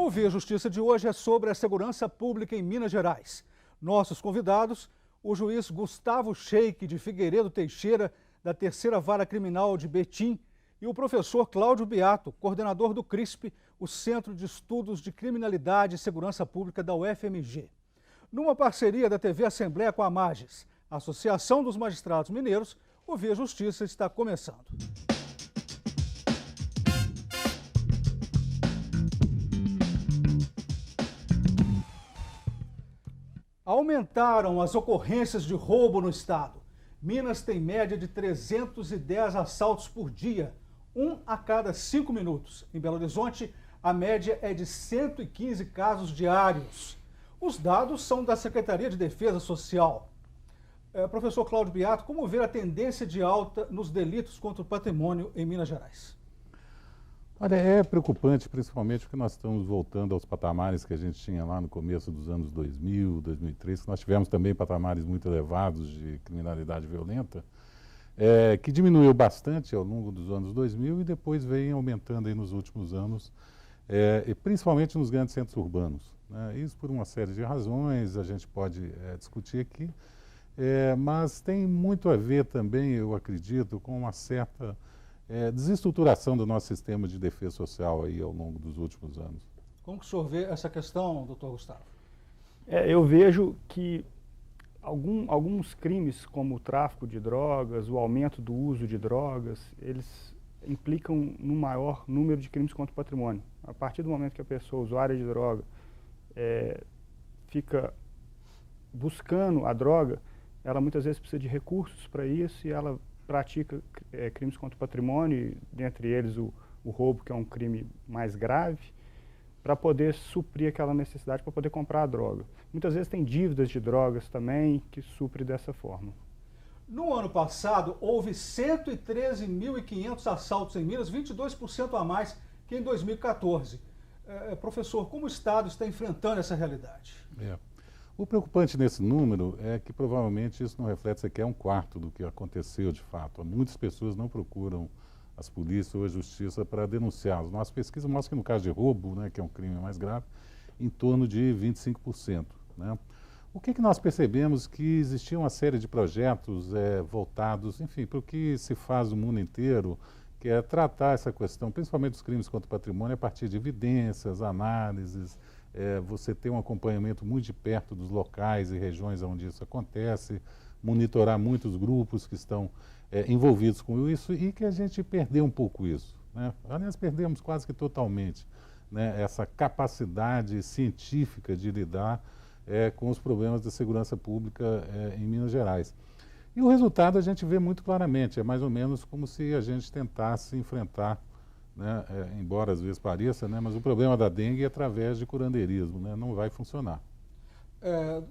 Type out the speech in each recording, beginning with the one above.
O Via Justiça de hoje é sobre a segurança pública em Minas Gerais. Nossos convidados, o juiz Gustavo Sheik de Figueiredo Teixeira, da Terceira Vara Criminal de Betim, e o professor Cláudio Beato, coordenador do CRISP, o Centro de Estudos de Criminalidade e Segurança Pública da UFMG. Numa parceria da TV Assembleia com a Mages, Associação dos Magistrados Mineiros, o Via Justiça está começando. Aumentaram as ocorrências de roubo no estado. Minas tem média de 310 assaltos por dia, 1 a cada 5 minutos. Em Belo Horizonte, a média é de 115 casos diários. Os dados são da Secretaria de Defesa Social. Professor Cláudio Beato, como ver a tendência de alta nos delitos contra o patrimônio em Minas Gerais? Olha, é preocupante, principalmente porque nós estamos voltando aos patamares que a gente tinha lá no começo dos anos 2000, 2003, que nós tivemos também patamares muito elevados de criminalidade violenta, que diminuiu bastante ao longo dos anos 2000 e depois vem aumentando aí nos últimos anos, e principalmente nos grandes centros urbanos, né? Isso por uma série de razões, a gente pode discutir aqui, mas tem muito a ver também, eu acredito, com uma certa desestruturação do nosso sistema de defesa social aí ao longo dos últimos anos. Como que o senhor vê essa questão, doutor Gustavo? Eu vejo que alguns crimes, como o tráfico de drogas, o aumento do uso de drogas, eles implicam num maior número de crimes contra o patrimônio. A partir do momento que a pessoa usuária de droga fica buscando a droga, ela muitas vezes precisa de recursos para isso e ela pratica crimes contra o patrimônio, dentre eles o roubo, que é um crime mais grave, para poder suprir aquela necessidade, para poder comprar a droga. Muitas vezes tem dívidas de drogas também, que supre dessa forma. No ano passado, houve 113.500 assaltos em Minas, 22% a mais que em 2014. Professor, como o Estado está enfrentando essa realidade? O preocupante nesse número é que provavelmente isso não reflete sequer 1/4 do que aconteceu de fato. Muitas pessoas não procuram as polícias ou a justiça para denunciar. As nossas pesquisas mostram que no caso de roubo, né, que é um crime mais grave, em torno de 25%. Né? O que nós percebemos? Que existia uma série de projetos voltados, enfim, para o que se faz no mundo inteiro, que é tratar essa questão, principalmente dos crimes contra o patrimônio, a partir de evidências, análises, você ter um acompanhamento muito de perto dos locais e regiões onde isso acontece, monitorar muitos grupos que estão envolvidos com isso e que a gente perdeu um pouco isso, né? Aliás, perdemos quase que totalmente, né, essa capacidade científica de lidar com os problemas da segurança pública em Minas Gerais. E o resultado a gente vê muito claramente, é mais ou menos como se a gente tentasse enfrentar, né, embora às vezes pareça, né, mas o problema da dengue é através de curandeirismo, né, não vai funcionar.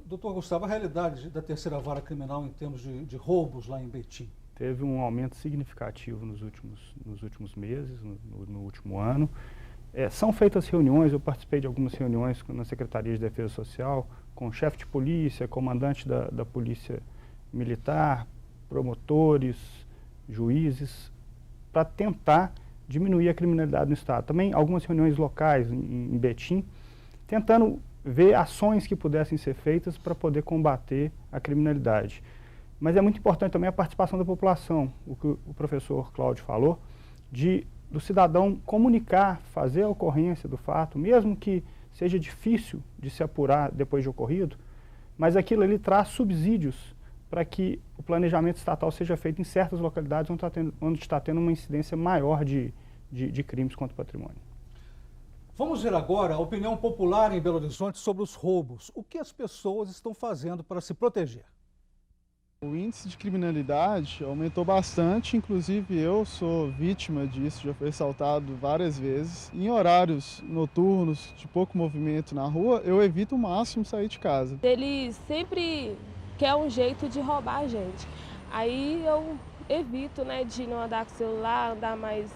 Doutor Gustavo, a realidade da Terceira Vara Criminal em termos de roubos lá em Betim? Teve um aumento significativo nos últimos meses, no último ano. São feitas reuniões, eu participei de algumas reuniões na Secretaria de Defesa Social, com o chefe de polícia, comandante da Polícia Militar, promotores, juízes, para tentar diminuir a criminalidade no estado. Também algumas reuniões locais em Betim, tentando ver ações que pudessem ser feitas para poder combater a criminalidade. Mas é muito importante também a participação da população, o que o professor Cláudio falou, do cidadão comunicar, fazer a ocorrência do fato, mesmo que seja difícil de se apurar depois de ocorrido, mas aquilo ali traz subsídios para que o planejamento estatal seja feito em certas localidades onde está tendo uma incidência maior de crimes contra o patrimônio. Vamos ver agora a opinião popular em Belo Horizonte sobre os roubos. O que as pessoas estão fazendo para se proteger? O índice de criminalidade aumentou bastante, inclusive eu sou vítima disso, já fui assaltado várias vezes. Em horários noturnos, de pouco movimento na rua, eu evito o máximo sair de casa. Ele sempre quer um jeito de roubar a gente. Aí eu evito, né, de não andar com o celular, andar mais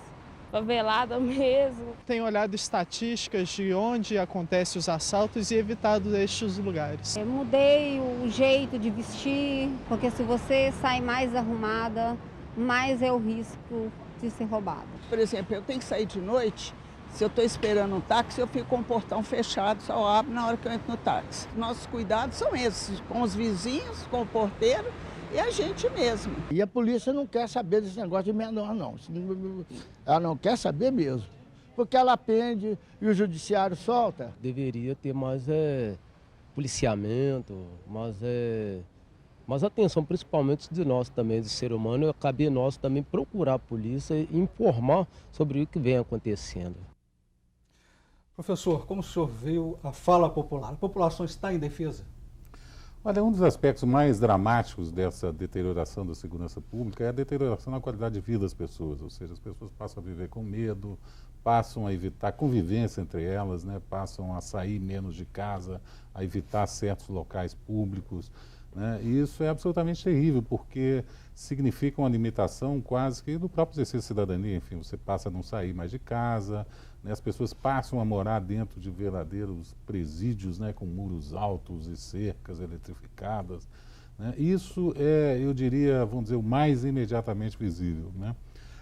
favelada mesmo. Tenho olhado estatísticas de onde acontecem os assaltos e evitado estes lugares. Eu mudei o jeito de vestir, porque se você sai mais arrumada, mais é o risco de ser roubada. Por exemplo, eu tenho que sair de noite, Se eu estou esperando um táxi, eu fico com o portão fechado, só abro na hora que eu entro no táxi. Nossos cuidados são esses, com os vizinhos, com o porteiro e a gente mesmo. E a polícia não quer saber desse negócio de menor, não. Ela não quer saber mesmo. Porque ela prende e o judiciário solta. Deveria ter mais policiamento, mais atenção, principalmente de nós também, do ser humano. Cabe a nós também procurar a polícia e informar sobre o que vem acontecendo. Professor, como o senhor viu a fala popular? A população está em defesa? Olha, um dos aspectos mais dramáticos dessa deterioração da segurança pública é a deterioração na qualidade de vida das pessoas, ou seja, as pessoas passam a viver com medo, passam a evitar convivência entre elas, né? Passam a sair menos de casa, a evitar certos locais públicos, né? E isso é absolutamente terrível, porque significa uma limitação quase que do próprio exercício de cidadania. Enfim, você passa a não sair mais de casa, né? As pessoas passam a morar dentro de verdadeiros presídios, né? Com muros altos e cercas eletrificadas, né? Isso é, eu diria, vamos dizer, o mais imediatamente visível, né?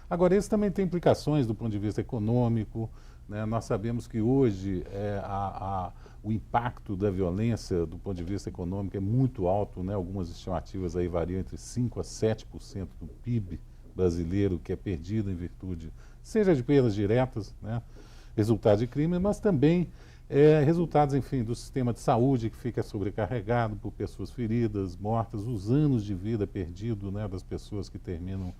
Agora, isso também tem implicações do ponto de vista econômico, né? Nós sabemos que hoje o impacto da violência do ponto de vista econômico é muito alto, né? Algumas estimativas aí variam entre 5% a 7% do PIB brasileiro que é perdido em virtude, seja de perdas diretas, né? Resultado de crime, mas também resultados, enfim, do sistema de saúde que fica sobrecarregado por pessoas feridas, mortas, os anos de vida perdido, né? Das pessoas que terminam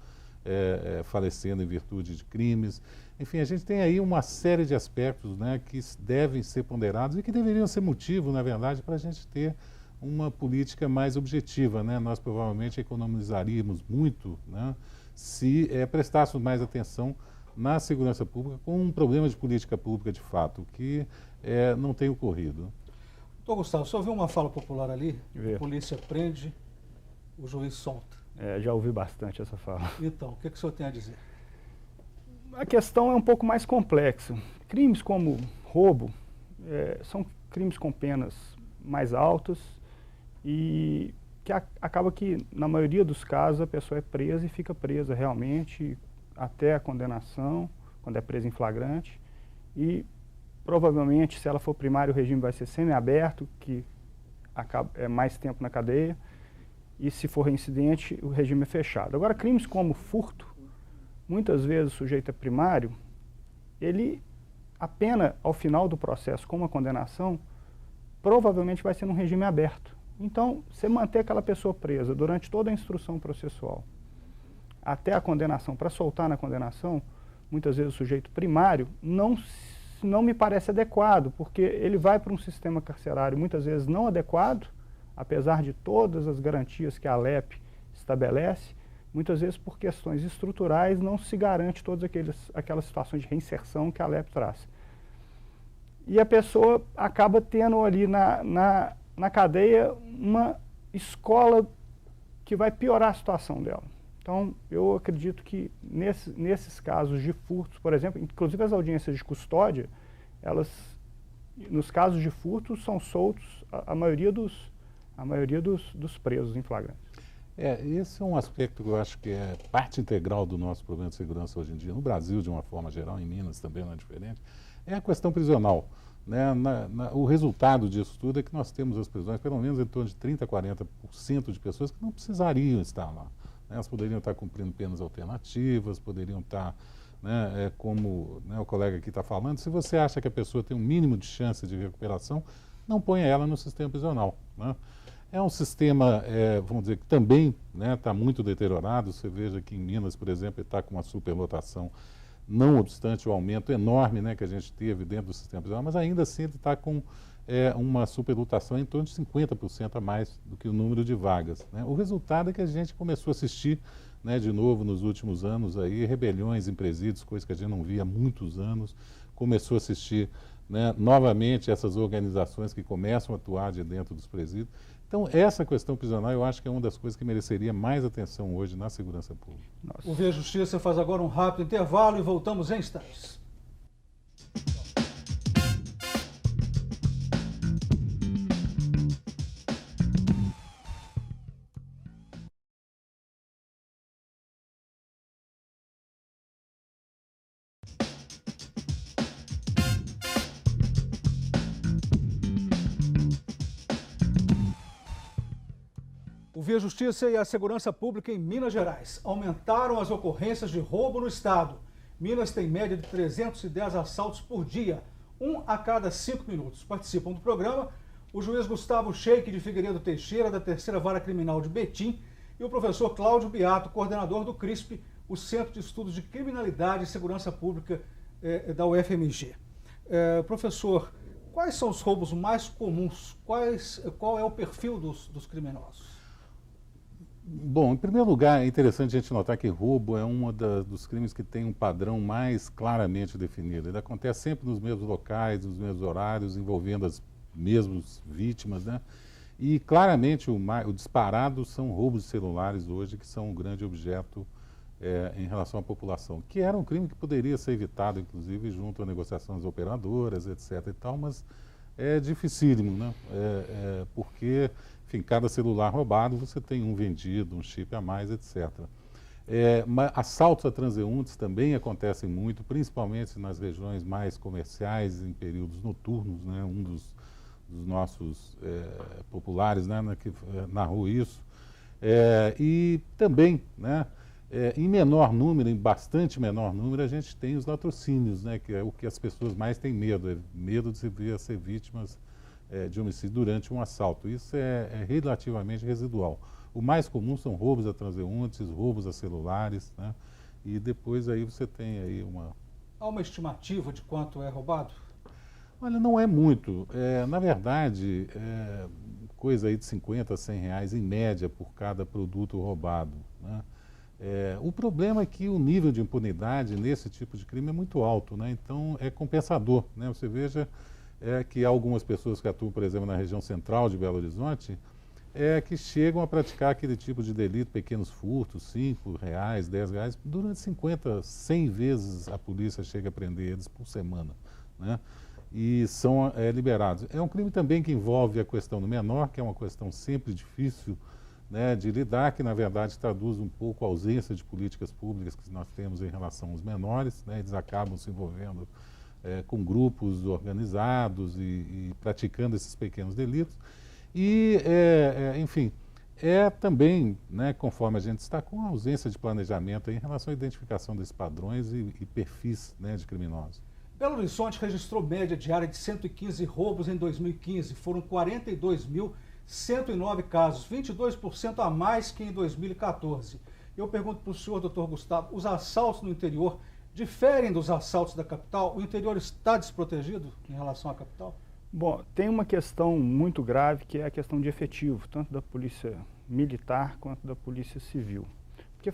falecendo em virtude de crimes. Enfim, a gente tem aí uma série de aspectos, né, que devem ser ponderados e que deveriam ser motivo, na verdade, para a gente ter uma política mais objetiva, né? Nós provavelmente economizaríamos muito, né, se prestássemos mais atenção na segurança pública com um problema de política pública de fato, que não tem ocorrido. Doutor Gustavo, o senhor viu uma fala popular ali? A polícia prende, o juiz solta. Já ouvi bastante essa fala. Então, o que o senhor tem a dizer? A questão é um pouco mais complexa. Crimes como roubo são crimes com penas mais altas e que acaba que, na maioria dos casos, a pessoa é presa e fica presa realmente até a condenação, quando é presa em flagrante. E, provavelmente, se ela for primária, o regime vai ser semiaberto, que é mais tempo na cadeia. E se for reincidente, o regime é fechado. Agora, crimes como furto, muitas vezes o sujeito é primário, a pena ao final do processo, com uma condenação, provavelmente vai ser num regime aberto. Então, você manter aquela pessoa presa durante toda a instrução processual, até a condenação, para soltar na condenação, muitas vezes o sujeito primário não me parece adequado, porque ele vai para um sistema carcerário muitas vezes não adequado, apesar de todas as garantias que a ALEP estabelece, muitas vezes por questões estruturais não se garante todas aquelas situações de reinserção que a ALEP traz. E a pessoa acaba tendo ali na cadeia uma escola que vai piorar a situação dela. Então, eu acredito que nesses casos de furtos, por exemplo, inclusive as audiências de custódia, nos casos de furto, são soltos a maioria dos presos em flagrante. Esse é um aspecto que eu acho que é parte integral do nosso problema de segurança hoje em dia. No Brasil, de uma forma geral, em Minas também não é diferente, é a questão prisional, né? O resultado disso tudo é que nós temos as prisões, pelo menos em torno de 30% a 40% de pessoas que não precisariam estar lá, né? Elas poderiam estar cumprindo penas alternativas, poderiam estar, né, como, né, o colega aqui está falando, se você acha que a pessoa tem um mínimo de chance de recuperação, não ponha ela no sistema prisional, né? É um sistema, vamos dizer, que também está muito deteriorado. Você veja que em Minas, por exemplo, está com uma superlotação, não obstante o aumento enorme, né, que a gente teve dentro do sistema prisional, mas ainda assim ele está com uma superlotação em torno de 50% a mais do que o número de vagas, né? O resultado é que a gente começou a assistir, né, de novo nos últimos anos aí, rebeliões em presídios, coisa que a gente não via há muitos anos, começou a assistir, né, novamente essas organizações que começam a atuar de dentro dos presídios. Então, essa questão prisional eu acho que é uma das coisas que mereceria mais atenção hoje na segurança pública. O Via Justiça faz agora um rápido intervalo e voltamos em instantes. O Via Justiça e a Segurança Pública em Minas Gerais aumentaram as ocorrências de roubo no estado. Minas tem média de 310 assaltos por dia, 1 a cada 5 minutos. Participam do programa o juiz Gustavo Sheik de Figueiredo Teixeira, da Terceira Vara Criminal de Betim, e o professor Cláudio Beato, coordenador do CRISP, o Centro de Estudos de Criminalidade e Segurança Pública da UFMG. Professor, quais são os roubos mais comuns? Qual é o perfil dos criminosos? Bom, em primeiro lugar, é interessante a gente notar que roubo é um dos crimes que tem um padrão mais claramente definido. Ele acontece sempre nos mesmos locais, nos mesmos horários, envolvendo as mesmas vítimas, né? E claramente o disparado são roubos de celulares hoje, que são um grande objeto em relação à população, que era um crime que poderia ser evitado, inclusive, junto à negociação das operadoras, etc. e tal, mas é dificílimo, né? Porque, enfim, cada celular roubado você tem um vendido, um chip a mais, etc. Assaltos a transeuntes também acontecem muito, principalmente nas regiões mais comerciais, em períodos noturnos, né? Um dos nossos populares, né? Que narrou isso. E também, né? Em menor número, em bastante menor número, a gente tem os latrocínios, né? Que é o que as pessoas mais têm medo, medo de ser vítimas de homicídio durante um assalto. Isso é relativamente residual. O mais comum são roubos a transeuntes, roubos a celulares, né? E depois aí você tem aí Há uma estimativa de quanto é roubado? Olha, não é muito. Na verdade, coisa aí de 50 a 100 reais em média por cada produto roubado, né? O problema é que o nível de impunidade nesse tipo de crime é muito alto, né? Então é compensador, né? Você veja que há algumas pessoas que atuam, por exemplo, na região central de Belo Horizonte, que chegam a praticar aquele tipo de delito, pequenos furtos, 5 reais, 10 reais, durante 50, 100 vezes a polícia chega a prender eles por semana, né? E são liberados. É um crime também que envolve a questão do menor, que é uma questão sempre difícil, né, de lidar, que na verdade traduz um pouco a ausência de políticas públicas que nós temos em relação aos menores, né? Eles acabam se envolvendo com grupos organizados e praticando esses pequenos delitos. E, enfim, também, né, conforme a gente destacou, a ausência de planejamento em relação à identificação desses padrões e perfis, né, de criminosos. Belo Horizonte registrou média diária de 115 roubos em 2015. Foram 42.109 casos, 22% a mais que em 2014. Eu pergunto para o senhor, doutor Gustavo, os assaltos no interior diferem dos assaltos da capital? O interior está desprotegido em relação à capital? Bom, tem uma questão muito grave que é a questão de efetivo, tanto da polícia militar quanto da polícia civil. Porque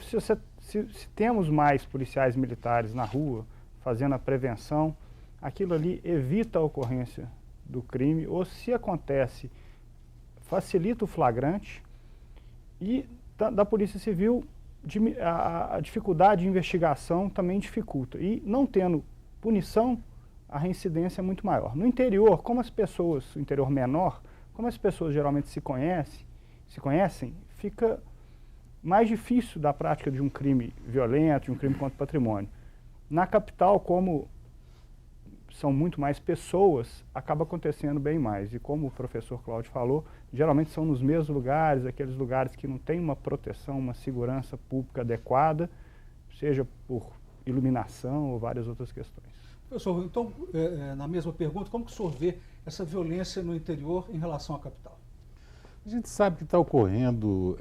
se temos mais policiais militares na rua fazendo a prevenção, aquilo ali evita a ocorrência do crime, ou se acontece, facilita o flagrante, e da Polícia Civil a dificuldade de investigação também dificulta. E não tendo punição, a reincidência é muito maior. No interior, como as pessoas, o interior menor, como as pessoas geralmente se conhecem, fica mais difícil da prática de um crime violento, de um crime contra o patrimônio. Na capital, como são muito mais pessoas, acaba acontecendo bem mais. E como o professor Cláudio falou, geralmente são nos mesmos lugares, aqueles lugares que não têm uma proteção, uma segurança pública adequada, seja por iluminação ou várias outras questões. Professor, então, na mesma pergunta, como que o senhor vê essa violência no interior em relação à capital? A gente sabe que está ocorrendo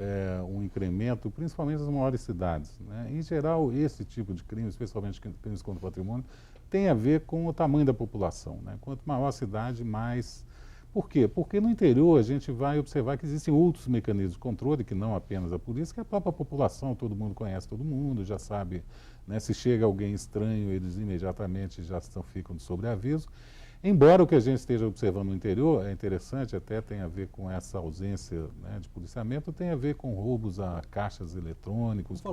um incremento, principalmente nas maiores cidades, né? Em geral, esse tipo de crime, especialmente crimes contra o patrimônio, tem a ver com o tamanho da população, né? Quanto maior a cidade, mais... Por quê? Porque no interior a gente vai observar que existem outros mecanismos de controle, que não apenas a polícia, que a própria população, todo mundo conhece todo mundo, já sabe, né? Se chega alguém estranho, eles imediatamente já ficam de sobreaviso. Embora o que a gente esteja observando no interior, é interessante, até tem a ver com essa ausência, né, de policiamento, tem a ver com roubos a caixas eletrônicos, que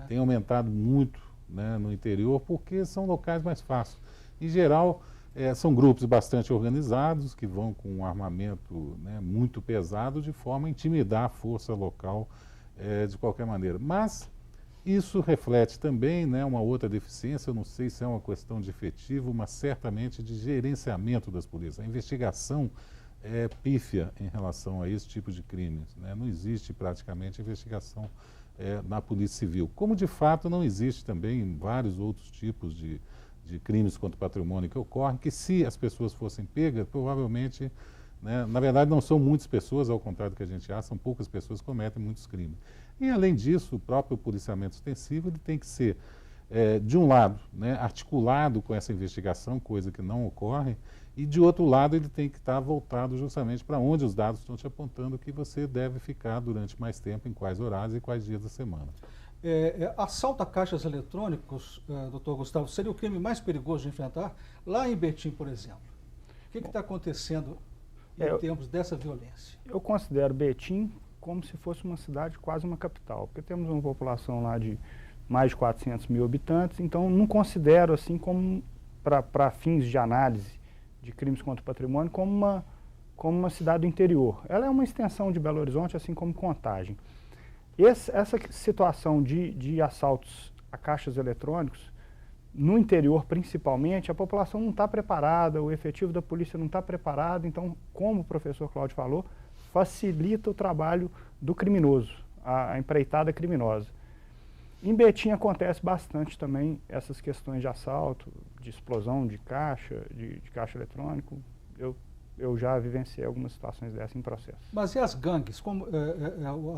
tem aumentado muito, né, no interior, porque são locais mais fáceis. Em geral, são grupos bastante organizados, que vão com um armamento, né, muito pesado, de forma a intimidar a força local de qualquer maneira. Mas isso reflete também, né, uma outra deficiência, eu não sei se é uma questão de efetivo, mas certamente de gerenciamento das polícias. A investigação é pífia em relação a esse tipo de crimes, né? Não existe praticamente investigação na Polícia Civil. Como de fato não existe também vários outros tipos de crimes contra o patrimônio que ocorrem, que se as pessoas fossem pegas, provavelmente, né, na verdade não são muitas pessoas, ao contrário do que a gente acha, são poucas pessoas que cometem muitos crimes. E além disso, o próprio policiamento ostensivo ele tem que ser, de um lado, né, articulado com essa investigação, coisa que não ocorre, e de outro lado ele tem que estar voltado justamente para onde os dados estão te apontando que você deve ficar durante mais tempo, em quais horários e quais dias da semana. Assalto a caixas eletrônicos, doutor Gustavo, seria o crime mais perigoso de enfrentar? Lá em Betim, por exemplo, o que está acontecendo em termos dessa violência? Eu considero Betim como se fosse uma cidade, quase uma capital, porque temos uma população lá de mais de 400 mil habitantes, então não considero assim como, para fins de análise de crimes contra o patrimônio, como uma cidade do interior. Ela é uma extensão de Belo Horizonte, assim como Contagem. Essa situação de assaltos a caixas eletrônicos, no interior principalmente, a população não está preparada, o efetivo da polícia não está preparado, então, como o professor Cláudio falou, facilita o trabalho do criminoso, a empreitada criminosa. Em Betim acontece bastante também essas questões de assalto, de explosão de caixa eletrônico. Eu já vivenciei algumas situações dessas em processo. Mas e as gangues?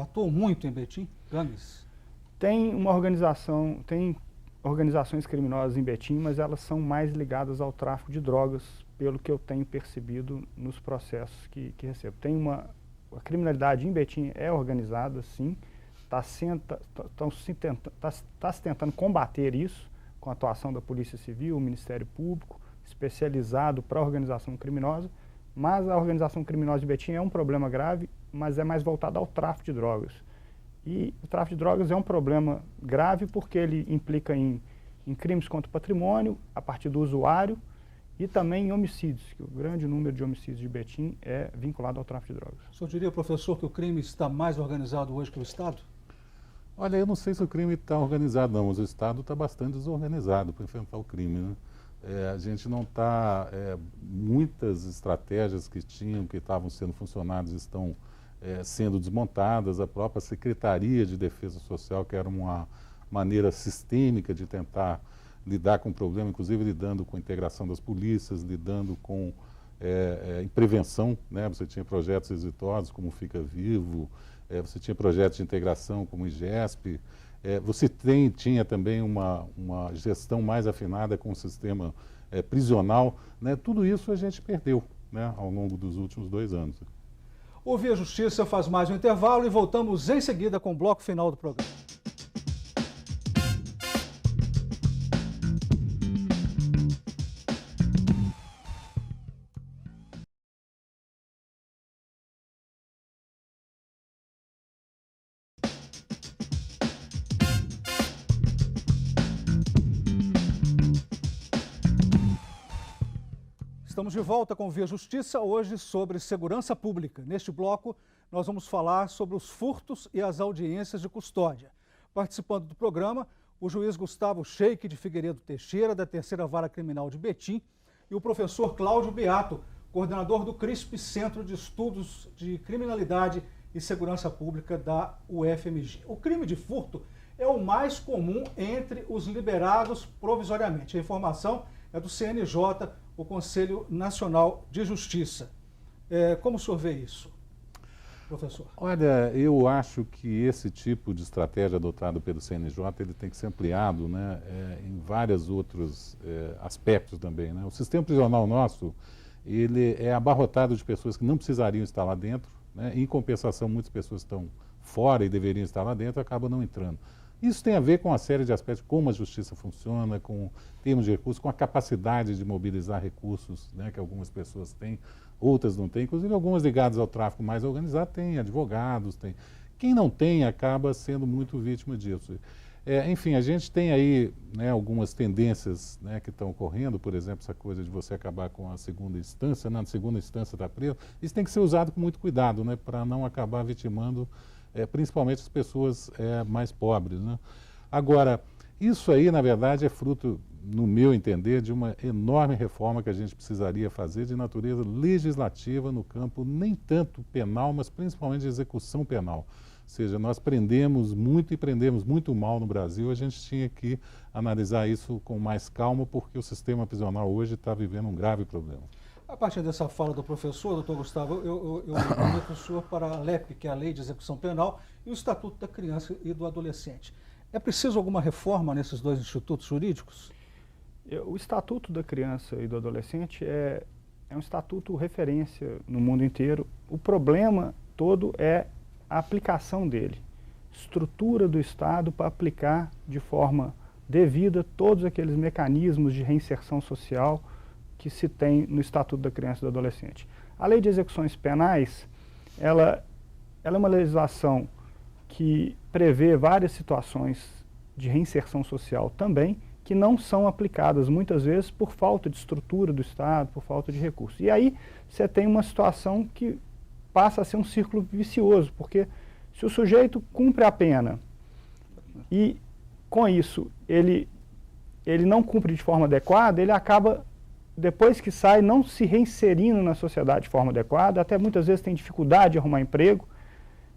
Atuam muito em Betim? Gangues? Tem organizações criminosas em Betim, mas elas são mais ligadas ao tráfico de drogas, pelo que eu tenho percebido nos processos que recebo. A criminalidade em Betim é organizada, sim. Está se tentando combater isso com a atuação da Polícia Civil, o Ministério Público, especializado para a organização criminosa, mas a organização criminosa de Betim é um problema grave, mas é mais voltado ao tráfico de drogas. E o tráfico de drogas é um problema grave porque ele implica em crimes contra o patrimônio, a partir do usuário, e também em homicídios, que o grande número de homicídios de Betim é vinculado ao tráfico de drogas. O senhor diria, professor, que o crime está mais organizado hoje que o Estado? Olha, eu não sei se o crime está organizado não, mas o Estado está bastante desorganizado para enfrentar o crime, né? A gente não está... muitas estratégias que estavam sendo funcionadas estão sendo desmontadas. A própria Secretaria de Defesa Social, que era uma maneira sistêmica de tentar lidar com o problema, inclusive lidando com a integração das polícias, lidando com em prevenção, né? Você tinha projetos exitosos como Fica Vivo, você tinha projetos de integração como o IGESP, você tinha também uma gestão mais afinada com o sistema prisional, né? Tudo isso a gente perdeu, né, ao longo dos últimos 2 anos. O Via Justiça faz mais um intervalo e voltamos em seguida com o bloco final do programa. Estamos de volta com o Via Justiça, hoje sobre segurança pública. Neste bloco, nós vamos falar sobre os furtos e as audiências de custódia. Participando do programa, o juiz Gustavo Sheik de Figueiredo Teixeira, da Terceira Vara Criminal de Betim, e o professor Cláudio Beato, coordenador do CRISP, Centro de Estudos de Criminalidade e Segurança Pública da UFMG. O crime de furto é o mais comum entre os liberados provisoriamente. A informação é do CNJ, o Conselho Nacional de Justiça. Como o senhor vê isso, professor? Olha, eu acho que esse tipo de estratégia adotada pelo CNJ ele tem que ser ampliado, né, em vários outros aspectos também, né? O sistema prisional nosso ele é abarrotado de pessoas que não precisariam estar lá dentro, né? Em compensação, muitas pessoas estão fora e deveriam estar lá dentro e acabam não entrando. Isso tem a ver com uma série de aspectos, como a justiça funciona, com termos de recursos, com a capacidade de mobilizar recursos, né, que algumas pessoas têm, outras não têm, inclusive algumas ligadas ao tráfico mais organizado têm advogados, tem. Quem não tem acaba sendo muito vítima disso. Enfim, a gente tem aí, né, algumas tendências, né, que estão ocorrendo, por exemplo, essa coisa de você acabar com a segunda instância, na segunda instância está preso. Isso tem que ser usado com muito cuidado, né, para não acabar vitimando principalmente as pessoas mais pobres, né? Agora, isso aí, na verdade, é fruto, no meu entender, de uma enorme reforma que a gente precisaria fazer de natureza legislativa no campo, nem tanto penal, mas principalmente de execução penal. Ou seja, nós prendemos muito e prendemos muito mal no Brasil, a gente tinha que analisar isso com mais calma, porque o sistema prisional hoje está vivendo um grave problema. A partir dessa fala do professor, doutor Gustavo, eu comento o senhor para a LEP, que é a Lei de Execução Penal, e o Estatuto da Criança e do Adolescente. É preciso alguma reforma nesses dois institutos jurídicos? O Estatuto da Criança e do Adolescente é um estatuto referência no mundo inteiro. O problema todo é a aplicação dele. Estrutura do Estado para aplicar de forma devida todos aqueles mecanismos de reinserção social que se tem no Estatuto da Criança e do Adolescente. A Lei de Execuções Penais, ela é uma legislação que prevê várias situações de reinserção social também, que não são aplicadas muitas vezes por falta de estrutura do Estado, por falta de recursos. E aí você tem uma situação que passa a ser um círculo vicioso, porque se o sujeito cumpre a pena e com isso ele não cumpre de forma adequada, ele acaba, depois que sai, não se reinserindo na sociedade de forma adequada, até muitas vezes tem dificuldade de arrumar emprego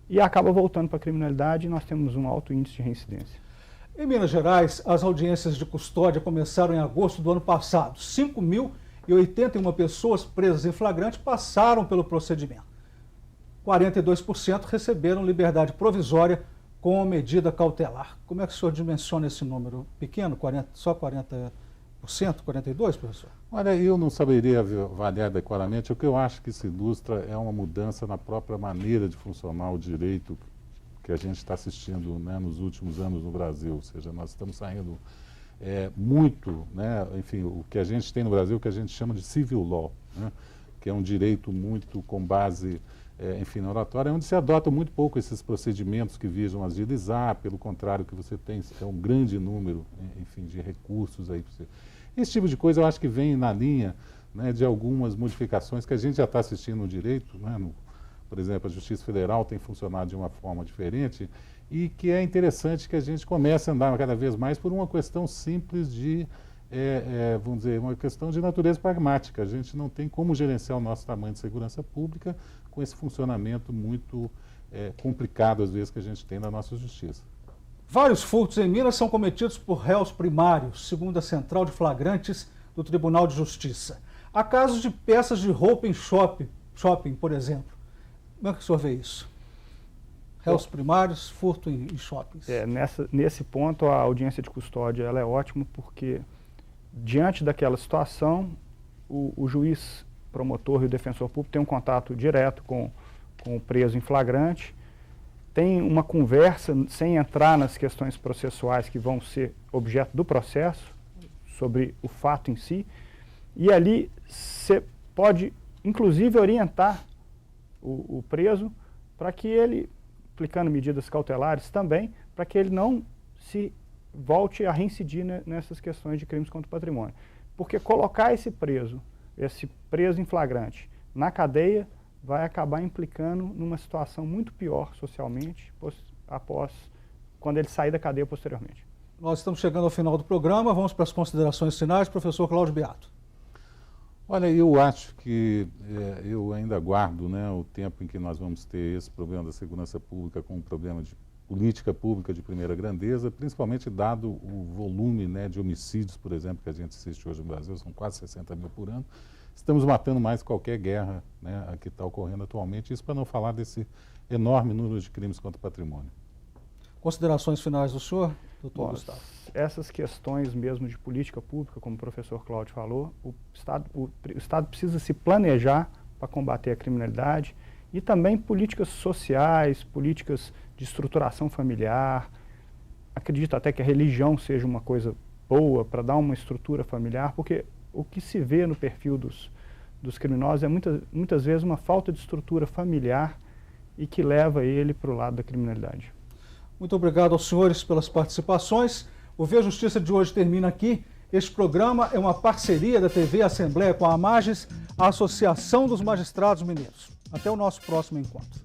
e acaba voltando para a criminalidade, e nós temos um alto índice de reincidência. Em Minas Gerais, as audiências de custódia começaram em agosto do ano passado. 5.081 pessoas presas em flagrante passaram pelo procedimento. 42% receberam liberdade provisória com medida cautelar. Como é que o senhor dimensiona esse número? Pequeno? Só 40%? 42%, professor? Olha, eu não saberia avaliar adequadamente. O que eu acho que se ilustra é uma mudança na própria maneira de funcionar o direito que a gente está assistindo, né, nos últimos anos no Brasil. Ou seja, nós estamos saindo muito, né, enfim, o que a gente tem no Brasil, o que a gente chama de civil law, né, que é um direito muito com base, enfim, na oratória, onde se adota muito pouco esses procedimentos que visam agilizar, pelo contrário, que você tem um grande número, enfim, de recursos aí. Esse tipo de coisa eu acho que vem na linha, né, de algumas modificações que a gente já está assistindo no direito, né, por exemplo, a Justiça Federal tem funcionado de uma forma diferente e que é interessante que a gente comece a andar cada vez mais por uma questão simples de, vamos dizer, uma questão de natureza pragmática. A gente não tem como gerenciar o nosso tamanho de segurança pública com esse funcionamento muito complicado, às vezes, que a gente tem na nossa justiça. Vários furtos em Minas são cometidos por réus primários, segundo a Central de Flagrantes do Tribunal de Justiça. Há casos de peças de roupa em shopping, por exemplo. Como é que o senhor vê isso? Réus primários, furto em shoppings. Nesse ponto, a audiência de custódia ela é ótima, porque diante daquela situação, o juiz promotor e o defensor público têm um contato direto com o preso em flagrante, tem uma conversa sem entrar nas questões processuais que vão ser objeto do processo, sobre o fato em si, e ali você pode, inclusive, orientar o preso para que ele, aplicando medidas cautelares também, para que ele não se volte a reincidir nessas questões de crimes contra o patrimônio. Porque colocar esse preso em flagrante na cadeia vai acabar implicando numa situação muito pior socialmente quando ele sair da cadeia posteriormente. Nós estamos chegando ao final do programa, vamos para as considerações finais. Professor Cláudio Beato. Olha, eu acho que eu ainda aguardo, né, o tempo em que nós vamos ter esse problema da segurança pública como um problema de política pública de primeira grandeza, principalmente dado o volume, né, de homicídios, por exemplo, que a gente assiste hoje no Brasil, são quase 60 mil por ano. Estamos matando mais qualquer guerra, né, que está ocorrendo atualmente, isso para não falar desse enorme número de crimes contra o patrimônio. Considerações finais do senhor, doutor Gustavo? Essas questões mesmo de política pública, como o professor Cláudio falou, o Estado precisa se planejar para combater a criminalidade e também políticas sociais, políticas de estruturação familiar. Acredito até que a religião seja uma coisa boa para dar uma estrutura familiar, porque o que se vê no perfil dos criminosos é muitas vezes uma falta de estrutura familiar e que leva ele para o lado da criminalidade. Muito obrigado aos senhores pelas participações. O Vê Justiça de hoje termina aqui. Este programa é uma parceria da TV Assembleia com a AMAGES, a Associação dos Magistrados Mineiros. Até o nosso próximo encontro.